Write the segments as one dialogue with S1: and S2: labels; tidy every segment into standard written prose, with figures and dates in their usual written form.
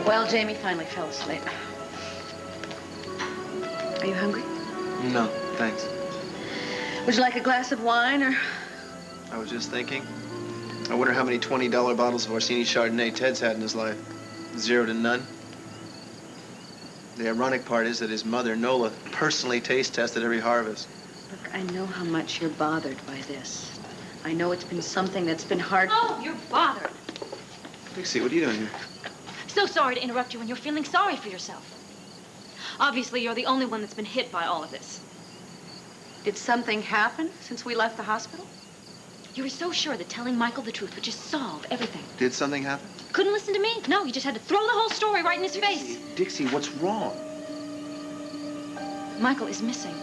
S1: Well, Jamie finally fell asleep. Are you hungry?
S2: No, thanks.
S1: Would you like a glass of wine, or...
S2: I was just thinking. I wonder how many $20 bottles of Orsini Chardonnay Ted's had in his life. 0 to none. The ironic part is that his mother, Nola, personally taste tested every harvest.
S1: Look, I know how much you're bothered by this. I know it's been something that's been hard...
S3: Oh, you're bothered.
S2: Dixie, what are you doing here?
S3: So sorry to interrupt you when you're feeling sorry for yourself. Obviously, you're the only one that's been hit by all of this.
S1: Did something happen since we left the hospital?
S3: You were so sure that telling Michael the truth would just solve everything.
S2: Did something happen?
S3: Couldn't listen to me? No, you just had to throw the whole story right in his face.
S2: Dixie, what's wrong?
S3: Michael is missing.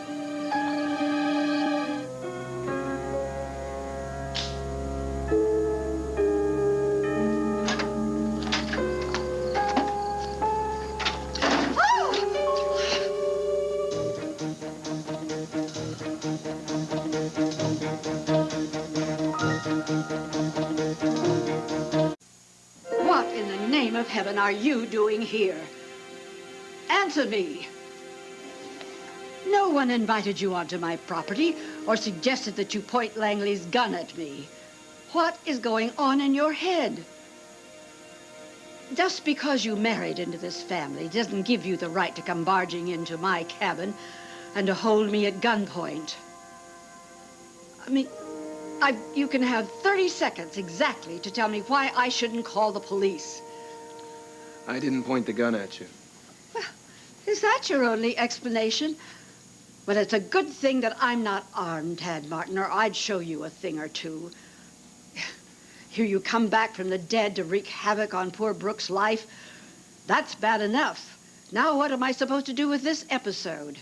S4: Of heaven are you doing here? Answer me. No one invited you onto my property or suggested that you point Langley's gun at me. What is going on in your head? Just because you married into this family doesn't give you the right to come barging into my cabin and to hold me at gunpoint. I mean, you can have 30 seconds exactly to tell me why I shouldn't call the police.
S2: I didn't point the gun at you.
S4: Well, is that your only explanation? Well, it's a good thing that I'm not armed, Tad Martin, or I'd show you a thing or two. Here you come back from the dead to wreak havoc on poor Brooke's life. That's bad enough. Now what am I supposed to do with this episode?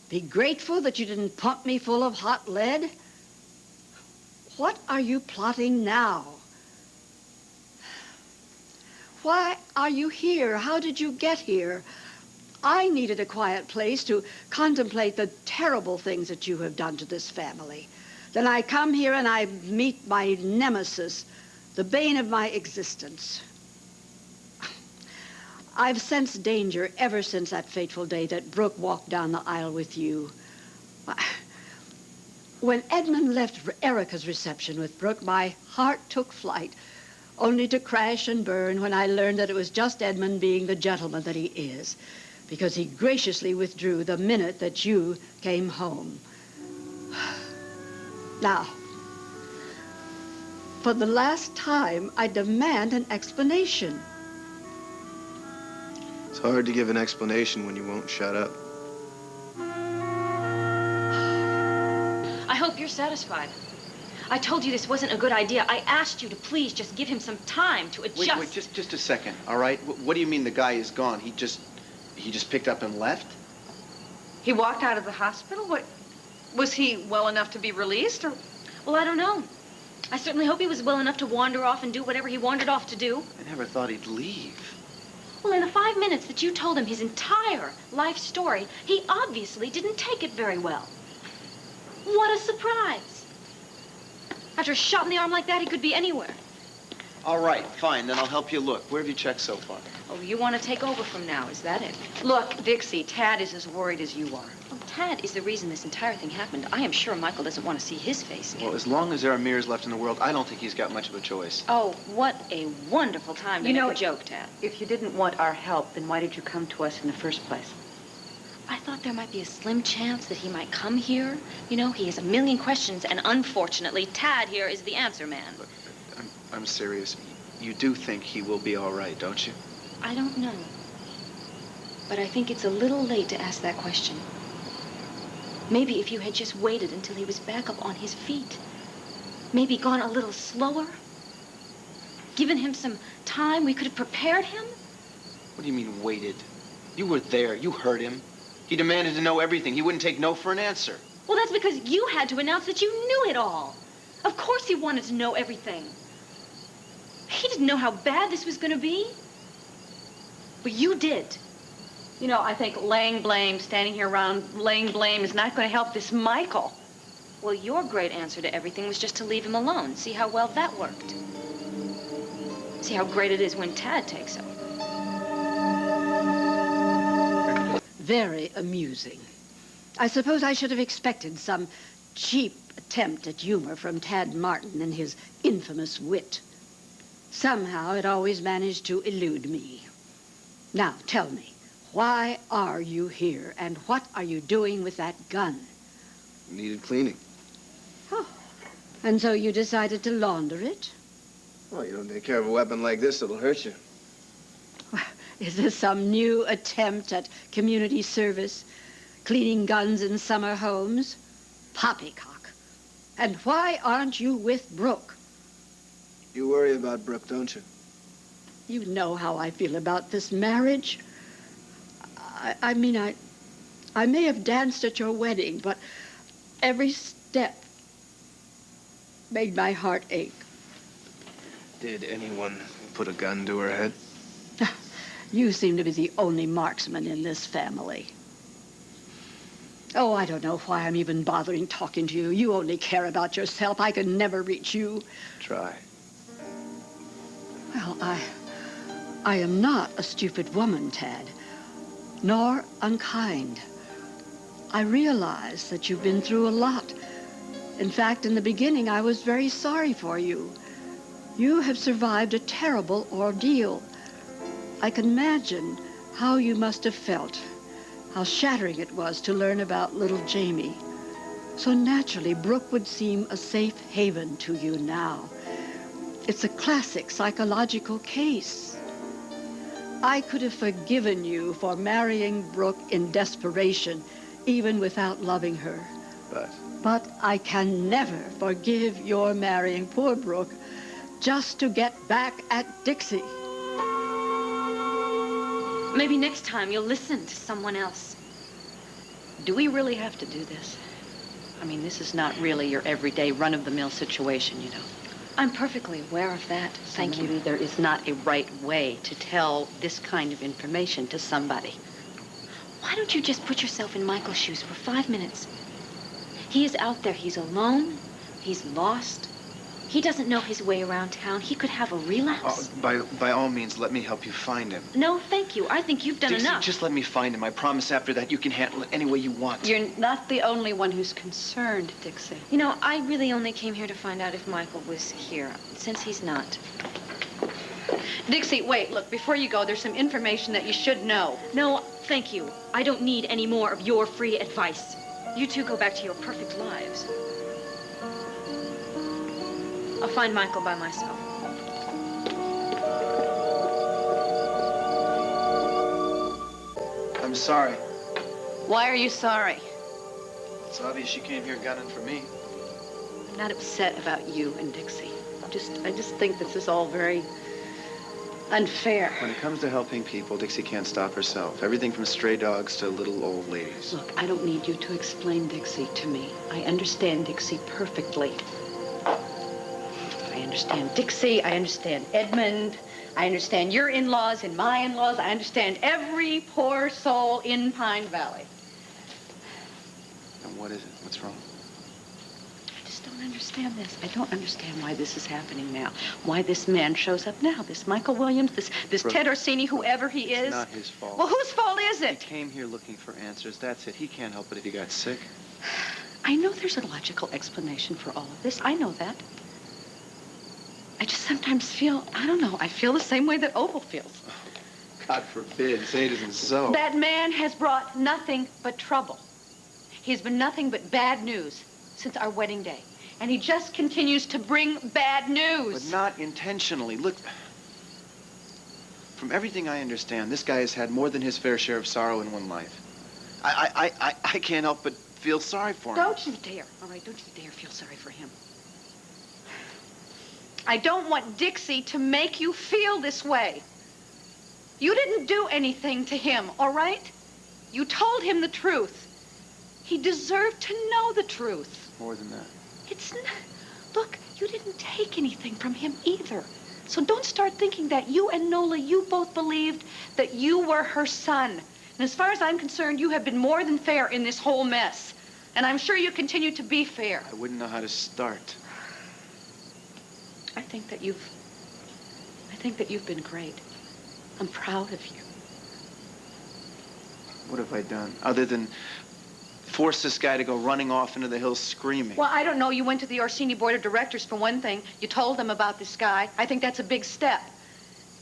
S4: Be grateful that you didn't pump me full of hot lead? What are you plotting now? Why are you here? How did you get here? I needed a quiet place to contemplate the terrible things that you have done to this family. Then I come here and I meet my nemesis, the bane of my existence. I've sensed danger ever since that fateful day that Brooke walked down the aisle with you. When Edmund left Erica's reception with Brooke, my heart took flight, only to crash and burn when I learned that it was just Edmund being the gentleman that he is, because he graciously withdrew the minute that you came home. Now, for the last time, I demand an explanation.
S2: It's hard to give an explanation when you won't shut up.
S3: I hope you're satisfied. I told you this wasn't a good idea. I asked you to please just give him some time to adjust.
S5: Wait, just a second, all right? What do you mean the guy is gone? He just picked up and left?
S1: He walked out of the hospital? What, was he well enough to be released, or?
S3: Well, I don't know. I certainly hope he was well enough to wander off and do whatever he wandered off to do.
S5: I never thought he'd leave.
S3: Well, in the 5 minutes that you told him his entire life story, he obviously didn't take it very well. What a surprise. After a shot in the arm like that, he could be anywhere.
S5: All right, fine, then I'll help you look. Where have you checked so far?
S1: Oh, you want to take over from now, is that it? Look, Dixie, Tad is as worried as you are.
S3: Well, Tad is the reason this entire thing happened. I am sure Michael doesn't want to see his face again.
S5: Well, as long as there are mirrors left in the world, I don't think he's got much of a choice.
S3: Oh, what a wonderful time to make a joke, Tad.
S1: If you didn't want our help, then why did you come to us in the first place?
S3: I thought there might be a slim chance that he might come here. You know, he has a million questions, and unfortunately, Tad here is the answer man.
S5: Look, I'm serious. You do think he will be all right, don't you?
S3: I don't know. But I think it's a little late to ask that question. Maybe if you had just waited until he was back up on his feet. Maybe gone a little slower. Given him some time, we could have prepared him.
S5: What do you mean, waited? You were there. You heard him. He demanded to know everything. He wouldn't take no for an answer.
S3: Well, that's because you had to announce that you knew it all. Of course he wanted to know everything. He didn't know how bad this was going to be. But you did.
S1: You know, I think laying blame, standing here around laying blame is not going to help this Michael.
S3: Well, your great answer to everything was just to leave him alone. See how well that worked. See how great it is when Tad takes over.
S4: very amusing. I suppose I should have expected some cheap attempt at humor from Tad Martin and his infamous wit. Somehow it always managed to elude me. Now, tell me, why are you here, and what are you doing with that gun?
S2: Needed cleaning.
S4: Oh, and so you decided to launder it?
S2: Well, you don't take care of a weapon like this, it'll hurt you.
S4: Is this some new attempt at community service? Cleaning guns in summer homes? Poppycock. And why aren't you with Brooke?
S2: You worry about Brooke, don't you?
S4: You know how I feel about this marriage. I mean, I may have danced at your wedding, but every step made my heart ache.
S2: Did anyone put a gun to her head?
S4: You seem to be the only marksman in this family. Oh, I don't know why I'm even bothering talking to you. You only care about yourself. I can never reach you.
S2: Try.
S4: Well, I am not a stupid woman, Tad, nor unkind. I realize that you've been through a lot. In fact, in the beginning, I was very sorry for you. You have survived a terrible ordeal. I can imagine how you must have felt, how shattering it was to learn about little Jamie. So naturally, Brooke would seem a safe haven to you now. It's a classic psychological case. I could have forgiven you for marrying Brooke in desperation, even without loving her. But I can never forgive your marrying poor Brooke just to get back at Dixie.
S3: Maybe next time you'll listen to someone else.
S1: Do we really have to do this? I mean, this is not really your everyday run-of-the-mill situation, you know.
S3: I'm perfectly aware of that. Thank
S1: Maybe
S3: you.
S1: there is not a right way to tell this kind of information to somebody.
S3: Why don't you just put yourself in Michael's shoes for 5 minutes? He is out there. He's alone. He's lost. He doesn't know his way around town. He could have a relapse.
S5: By all means, let me help you find him.
S3: No, thank you. I think you've done
S5: Dixie,
S3: enough.
S5: just let me find him. I promise after that you can handle it any way you want.
S1: You're not the only one who's concerned, Dixie.
S3: You know, I really only came here to find out if Michael was here, since he's not.
S1: Dixie, wait, look, before you go, there's some information that you should know.
S3: No, thank you. I don't need any more of your free advice. You two go back to your perfect lives. I'll find Michael by myself.
S5: I'm sorry.
S1: Why are you sorry?
S5: It's obvious she came here gunning for me.
S1: I'm not upset about you and Dixie. I just think this is all very unfair.
S5: When it comes to helping people, Dixie can't stop herself. Everything from stray dogs to little old ladies.
S1: Look, I don't need you to explain Dixie to me. I understand Dixie perfectly. I understand Dixie, I understand Edmund, I understand your in-laws and my in-laws, I understand every poor soul in Pine Valley.
S5: And what is it? What's wrong?
S1: I just don't understand this. I don't understand why this is happening now. Why this man shows up now. This Michael Williams, this
S5: Brooke,
S1: Ted Orsini, whoever he is.
S5: It's not his fault.
S1: Well, whose fault is
S5: He
S1: it?
S5: came here looking for answers. That's it. He can't help it if he got sick.
S1: I know there's a logical explanation for all of this. I know that. I just sometimes feel, I don't know, I feel the same way that Opal feels.
S5: God forbid. Say it isn't so.
S1: That man has brought nothing but trouble. He's been nothing but bad news since our wedding day. And he just continues to bring bad news.
S5: But not intentionally. Look, from everything I understand, this guy has had more than his fair share of sorrow in one life. I can't help but feel sorry for him.
S1: Don't you dare, all right, don't you dare feel sorry for him. I don't want Dixie to make you feel this way. You didn't do anything to him, all right? You told him the truth. He deserved to know the truth.
S5: More than that.
S1: It's not... Look, you didn't take anything from him either. So don't start thinking that you and Nola, you both believed that you were her son. And as far as I'm concerned, you have been more than fair in this whole mess. And I'm sure you continue to be fair.
S5: I wouldn't know how to start.
S1: I think that you've been great. I'm proud of you.
S5: What have I done? Other than force this guy to go running off into the hills screaming.
S1: Well, I don't know. You went to the Orsini Board of Directors for one thing. You told them about this guy. I think that's a big step.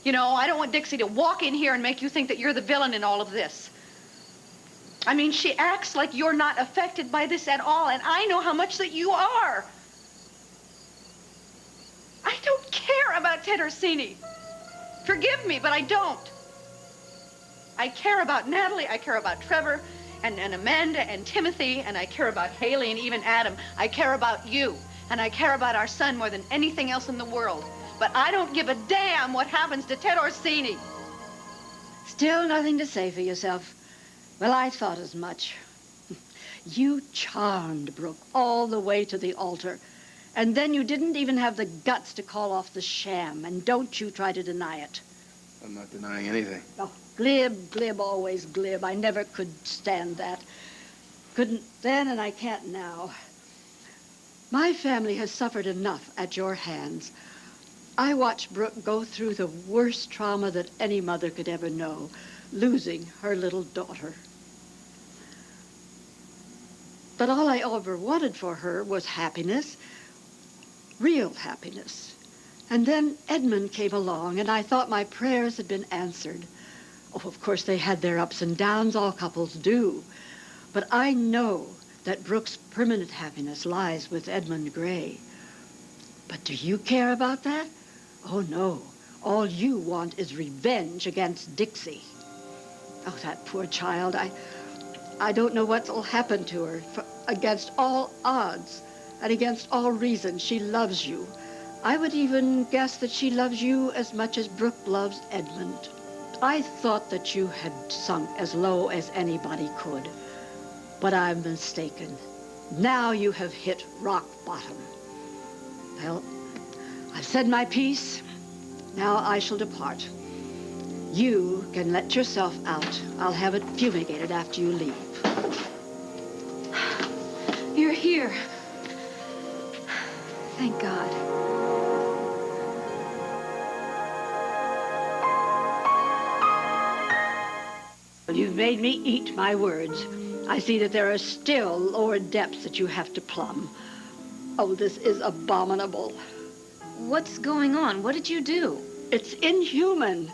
S1: You know, I don't want Dixie to walk in here and make you think that you're the villain in all of this. I mean, she acts like you're not affected by this at all, and I know how much that you are. I don't care about Ted Orsini. Forgive me, but I don't. I care about Natalie, I care about Trevor, and Amanda, and Timothy, and I care about Haley, and even Adam. I care about you, and I care about our son more than anything else in the world. But I don't give a damn what happens to Ted Orsini.
S4: Still nothing to say for yourself. Well, I thought as much. You charmed Brooke all the way to the altar. And then you didn't even have the guts to call off the sham. And don't you try to deny it.
S5: I'm not denying anything.
S4: Oh, glib, glib, always glib. I never could stand that. Couldn't then, and I can't now. My family has suffered enough at your hands. I watched Brooke go through the worst trauma that any mother could ever know, losing her little daughter. But all I ever wanted for her was happiness, real happiness. And then Edmund came along, and I thought my prayers had been answered. Oh, of course, they had their ups and downs, all couples do. But I know that Brooke's permanent happiness lies with Edmund Gray. But do you care about that? Oh, no. All you want is revenge against Dixie. Oh, that poor child. I don't know what'll happen to her. Against all odds and against all reason, she loves you. I would even guess that she loves you as much as Brooke loves Edmund. I thought that you had sunk as low as anybody could. But I'm mistaken. Now you have hit rock bottom. Well, I've said my piece. Now I shall depart. You can let yourself out. I'll have it fumigated after you leave.
S3: You're here. Thank God.
S4: Well, you've made me eat my words. I see that there are still lower depths that you have to plumb. Oh, this is abominable.
S3: What's going on? What did you do?
S4: It's inhuman.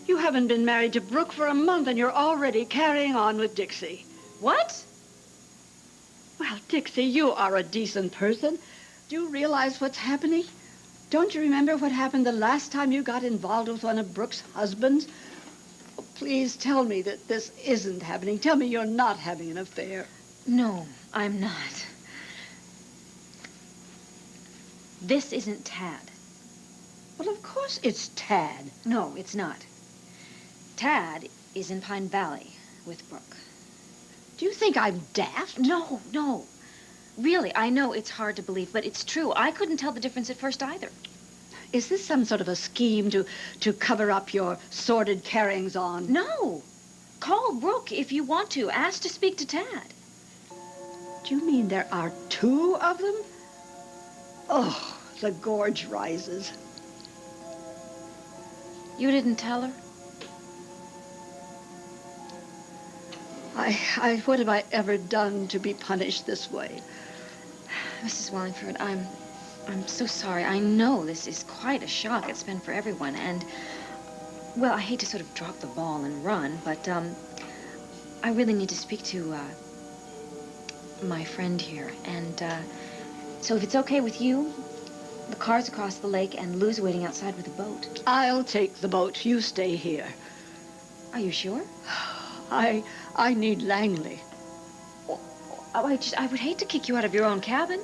S4: You haven't been married to Brooke for a month, and you're already carrying on with Dixie.
S3: What?
S4: Well, Dixie, you are a decent person. Do you realize what's happening? Don't you remember what happened the last time you got involved with one of Brooke's husbands? Oh, please tell me that this isn't happening. Tell me you're not having an affair.
S3: No, I'm not. This isn't Tad.
S4: Well, of course it's Tad.
S3: No, it's not. Tad is in Pine Valley with Brooke.
S4: Do you think I'm daft?
S3: No, no. Really, I know it's hard to believe, but it's true. I couldn't tell the difference at first either.
S4: Is this some sort of a scheme to cover up your sordid carryings on?
S3: No. Call Brooke if you want to. Ask to speak to Tad.
S4: Do you mean there are two of them? Oh, the gorge rises.
S3: You didn't tell her?
S4: What have I ever done to be punished this way?
S3: Mrs. Wallingford, I'm so sorry. I know this is quite a shock. It's been for everyone. And, well, I hate to sort of drop the ball and run, but, I really need to speak to, my friend here. And, so if it's okay with you, the car's across the lake and Lou's waiting outside with a boat.
S4: I'll take the boat. You stay here.
S3: Are you sure?
S4: I need Langley.
S3: Oh, I would hate to kick you out of your own cabin.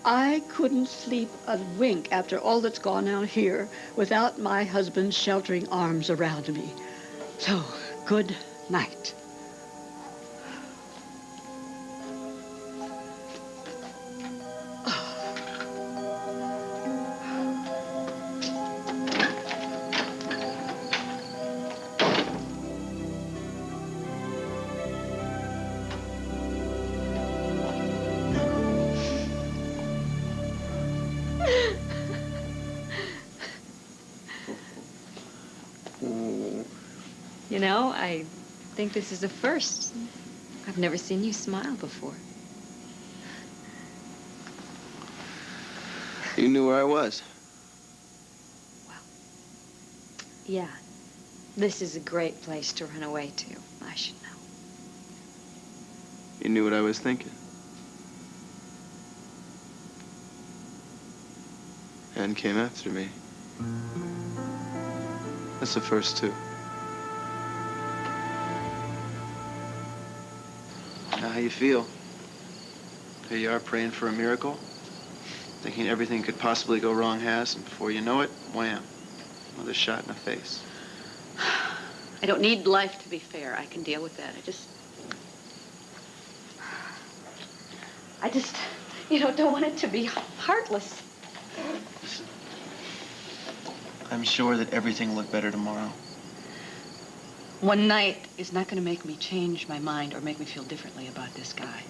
S4: I couldn't sleep a wink after all that's gone on here without my husband's sheltering arms around me. So, good night.
S3: You know, think this is a first. I've never seen you smile before.
S2: You knew where I was.
S3: Yeah. This is a great place to run away to. I should know.
S2: You knew what I was thinking. And came after me. That's the first two. Now, how you feel? Here you are praying for a miracle, thinking everything could possibly go wrong has, and before you know it, wham, another shot in the face.
S1: I don't need life to be fair. I can deal with that. I just, don't want it to be heartless.
S2: Listen, I'm sure that everything will look better tomorrow.
S1: One night is not going to make me change my mind or make me feel differently about this guy.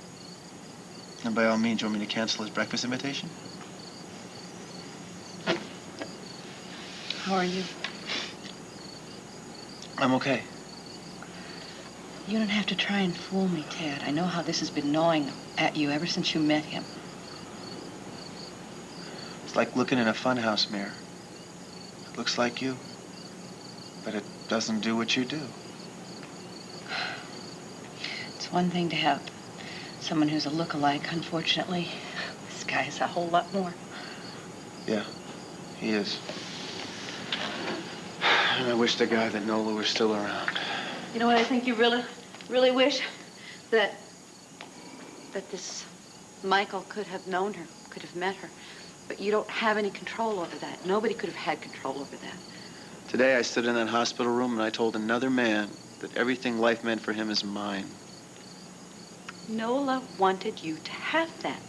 S2: And by all means, you want me to cancel his breakfast invitation?
S1: How are you?
S2: I'm okay.
S1: You don't have to try and fool me, Ted. I know how this has been gnawing at you ever since you met him.
S2: It's like looking in a funhouse mirror. It looks like you, but it doesn't do what you do.
S1: It's one thing to have someone who's a look-alike. Unfortunately, this guy is a whole lot more.
S2: Yeah, he is. And I wish to God that Nola were still around.
S1: You know what I think you really wish? That this Michael could have known her, could have met her. But you don't have any control over that. Nobody could have had control over that.
S2: Today I stood in that hospital room and I told another man that everything life meant for him is mine.
S1: Nola wanted you to have that.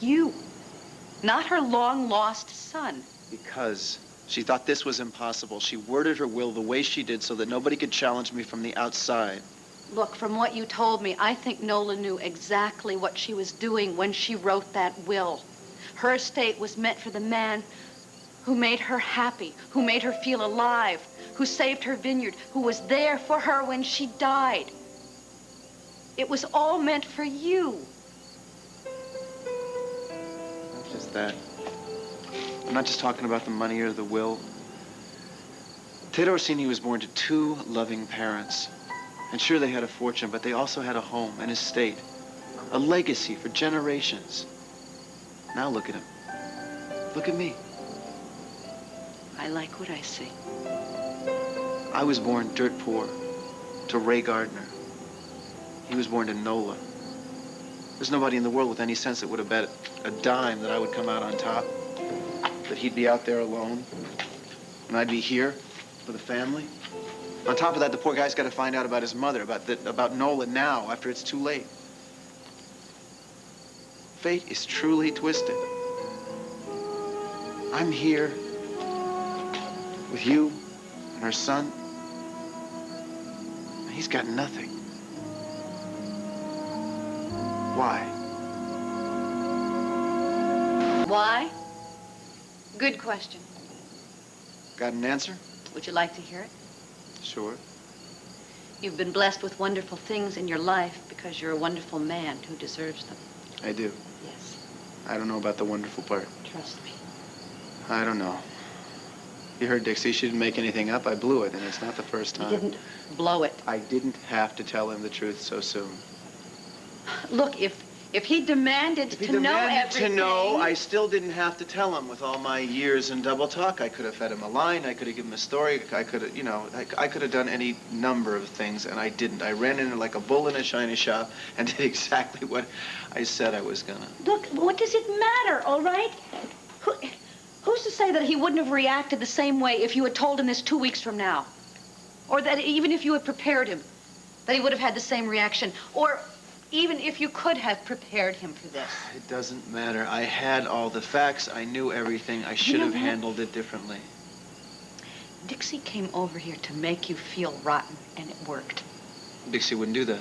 S1: You. Not her long-lost son.
S2: Because she thought this was impossible. She worded her will the way she did so that nobody could challenge me from the outside.
S1: Look, from what you told me, I think Nola knew exactly what she was doing when she wrote that will. Her estate was meant for the man who made her happy, who made her feel alive, who saved her vineyard, who was there for her when she died. It was all meant for you.
S2: Not just that. I'm not just talking about the money or the will. Ted Orsini was born to two loving parents. And sure, they had a fortune, but they also had a home, an estate, a legacy for generations. Now look at him. Look at me.
S1: I like what I see.
S2: I was born dirt poor to Ray Gardner. He was born to Nola. There's nobody in the world with any sense that would have bet a dime that I would come out on top, that he'd be out there alone, and I'd be here with a family. On top of that, the poor guy's got to find out about his mother, about Nola now, after it's too late. Fate is truly twisted. I'm here with you and her son. And he's got nothing. Why?
S1: Why? Good question.
S2: Got an answer?
S1: Would you like to hear it?
S2: Sure.
S1: You've been blessed with wonderful things in your life because you're a wonderful man who deserves them.
S2: I do.
S1: Yes.
S2: I don't know about the wonderful part.
S1: Trust me.
S2: I don't know. You heard Dixie. She didn't make anything up. I blew it, and it's not the first time.
S1: You didn't blow it.
S2: I didn't have to tell him the truth so soon.
S1: Look, if he demanded to know everything...
S2: to know, I still didn't have to tell him. With all my years in double talk, I could have fed him a line. I could have given him a story. I could have, I could have done any number of things, and I didn't. I ran in like a bull in a china shop and did exactly what I said I was gonna.
S1: Look, what does it matter, all right? Who's to say that he wouldn't have reacted the same way if you had told him this 2 weeks from now? Or that even if you had prepared him, that he would have had the same reaction? Or even if you could have prepared him for this?
S2: It doesn't matter. I had all the facts. I knew everything. I should have handled it differently.
S1: Dixie came over here to make you feel rotten, and it worked.
S2: Dixie wouldn't do that.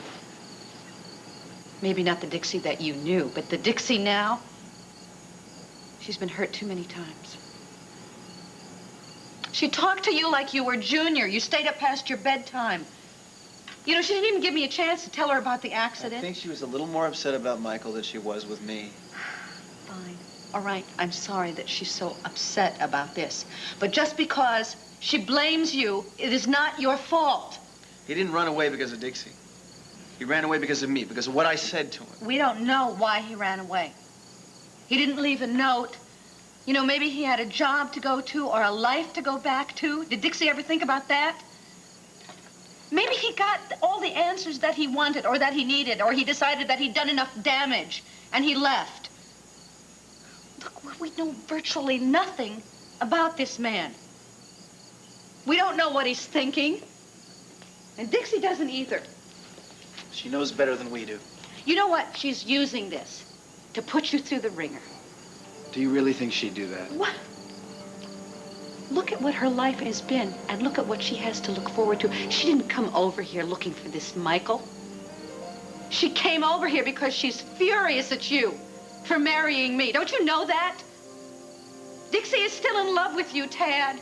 S1: Maybe not the Dixie that you knew, but the Dixie now, she's been hurt too many times. She talked to you like you were Junior. You stayed up past your bedtime. You know, she didn't even give me a chance to tell her about the
S2: I
S1: accident.
S2: think she was a little more upset about Michael than she was with me.
S1: Fine. All right, I'm sorry that she's so upset about this. But just because she blames you, it is not your fault.
S2: He didn't run away because of Dixie. He ran away because of me, because of what I said to him.
S1: We don't know why he ran away. He didn't leave a note. You know, maybe he had a job to go to or a life to go back to. Did Dixie ever think about that? Maybe he got all the answers that he wanted or that he needed, or he decided that he'd done enough damage and he left. Look, we know virtually nothing about this man. We don't know what he's thinking. And Dixie doesn't either.
S2: She knows better than we do.
S1: You know what? She's using this to put you through the ringer.
S5: Do you really think she'd do that?
S1: What? Look at what her life has been, and look at what she has to look forward to. She didn't come over here looking for this Michael. She came over here because she's furious at you for marrying me. Don't you know that? Dixie is still in love with you, Tad.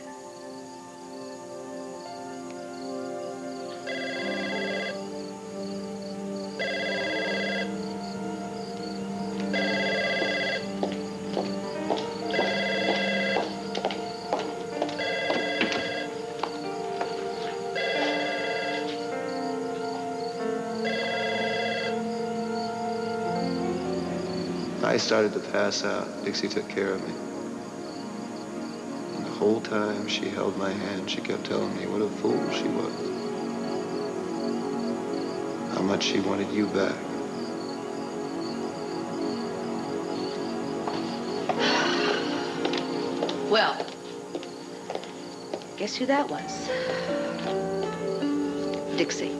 S2: I started to pass out. Dixie took care of me. And the whole time she held my hand, she kept telling me what a fool she was. How much she wanted you back.
S1: Well, guess who that was? Dixie.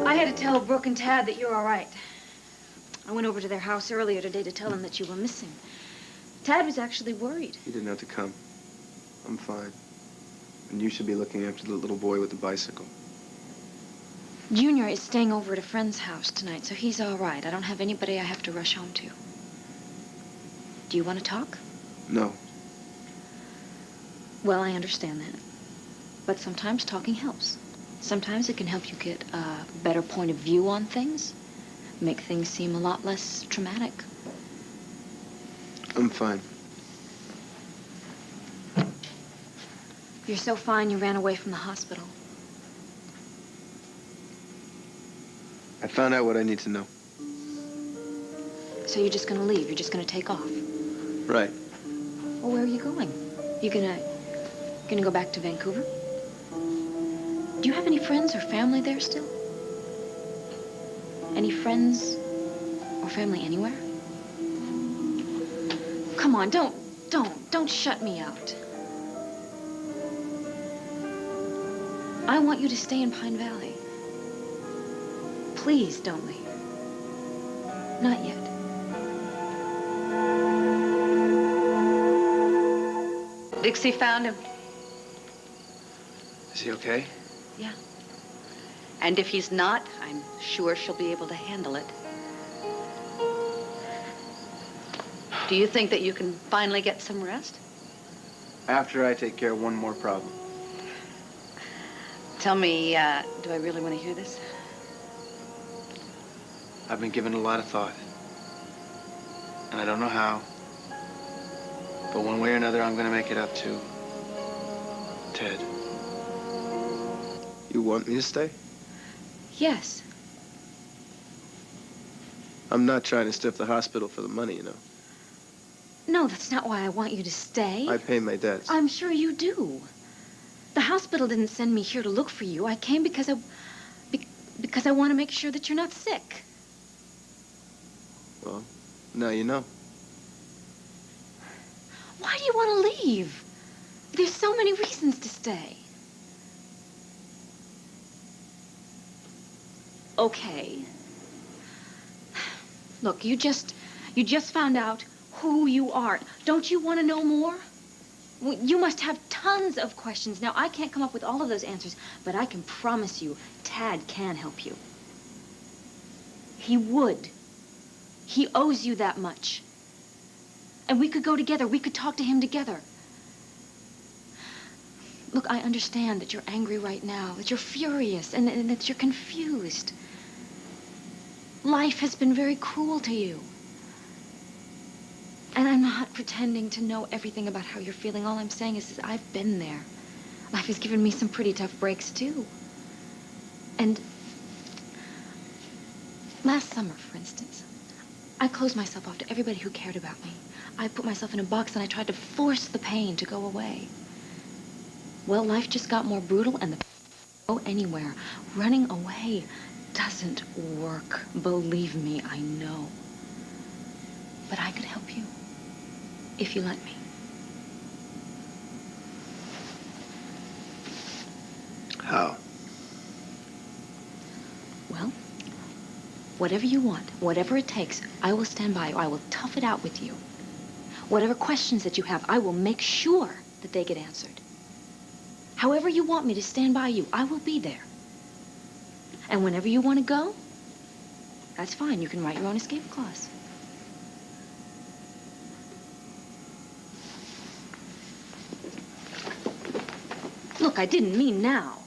S3: I had to tell Brooke and Tad that you're all right. I went over to their house earlier today to tell them that you were missing. Tad was actually worried.
S2: You didn't have to come. I'm fine. And you should be looking after the little boy with the bicycle.
S3: Junior is staying over at a friend's house tonight, so he's all right. I don't have anybody I have to rush home to. Do you want to talk?
S2: No.
S3: Well, I understand that. But sometimes talking helps. Sometimes it can help you get a better point of view on things, make things seem a lot less traumatic.
S2: I'm fine.
S3: You're so fine you ran away from the hospital.
S2: I found out what I need to know.
S3: So you're just gonna leave? You're just gonna take off?
S2: Right.
S3: Well, where are you going? You gonna go back to Vancouver? Do you have any friends or family there still? Any friends or family anywhere? Come on, don't shut me out. I want you to stay in Pine Valley. Please don't leave. Not yet.
S1: Dixie found him.
S5: Is he okay?
S1: Yeah. And if he's not, I'm sure she'll be able to handle it. Do you think that you can finally get some rest?
S5: After I take care of one more problem.
S1: Tell me, do I really want to hear this?
S5: I've been giving a lot of thought. And I don't know how. But one way or another, I'm going to make it up to Ted.
S2: You want me to stay?
S3: Yes.
S2: I'm not trying to stiff the hospital for the money, you know.
S3: No, that's not why I want you to stay.
S2: I pay my debts.
S3: I'm sure you do. The hospital didn't send me here to look for you. I came because I want to make sure that you're not sick.
S2: Well, now you know.
S3: Why do you want to leave? There's so many reasons to stay. Okay. Look, you just found out who you are. Don't you want to know more? Well, you must have tons of questions. Now, I can't come up with all of those answers, but I can promise you, Tad can help you. He would. He owes you that much. And we could go together. We could talk to him together. Look, I understand that you're angry right now, that you're furious, and that you're confused. Life has been very cruel to you. And I'm not pretending to know everything about how you're feeling. All I'm saying is I've been there. Life has given me some pretty tough breaks, too. And last summer, for instance, I closed myself off to everybody who cared about me. I put myself in a box and I tried to force the pain to go away. Well, life just got more brutal and the pain didn't go anywhere. Running away doesn't work. Believe me, I know. But I could help you if you let me.
S2: How?
S3: Well, whatever you want, whatever it takes, I will stand by you. I will tough it out with you. Whatever questions that you have, I will make sure that they get answered. However you want me to stand by you, I will be there. And whenever you want to go, that's fine. You can write your own escape clause. Look, I didn't mean now.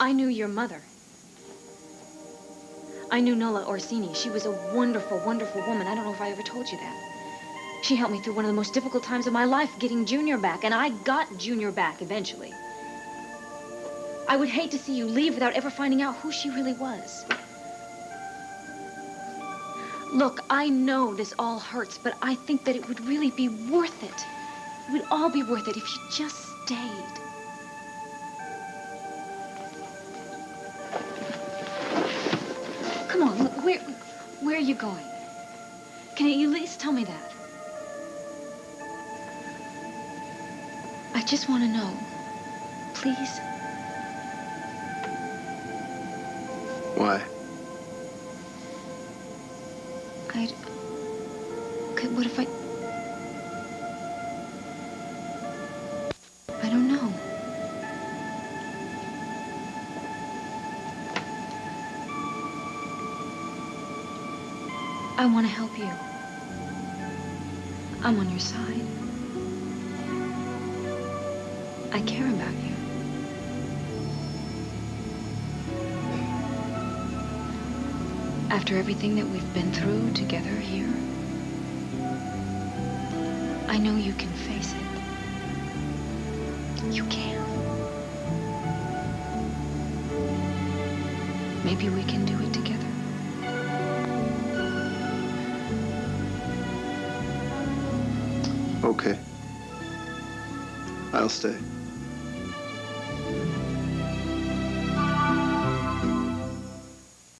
S3: I knew your mother. I knew Nola Orsini. She was a wonderful, wonderful woman. I don't know if I ever told you that. She helped me through one of the most difficult times of my life, getting Junior back, and I got Junior back eventually. I would hate to see you leave without ever finding out who she really was. Look, I know this all hurts, but I think that it would really be worth it. It would all be worth it if you just stayed. Come on, look, where are you going? Can you at least tell me that? I just want to know. Please?
S2: Why?
S3: Okay, what if I don't know. I want to help you. I'm on your side. I care about you. After everything that we've been through together here, I know you can face it. You can. Maybe we can do it together.
S2: Okay. I'll stay.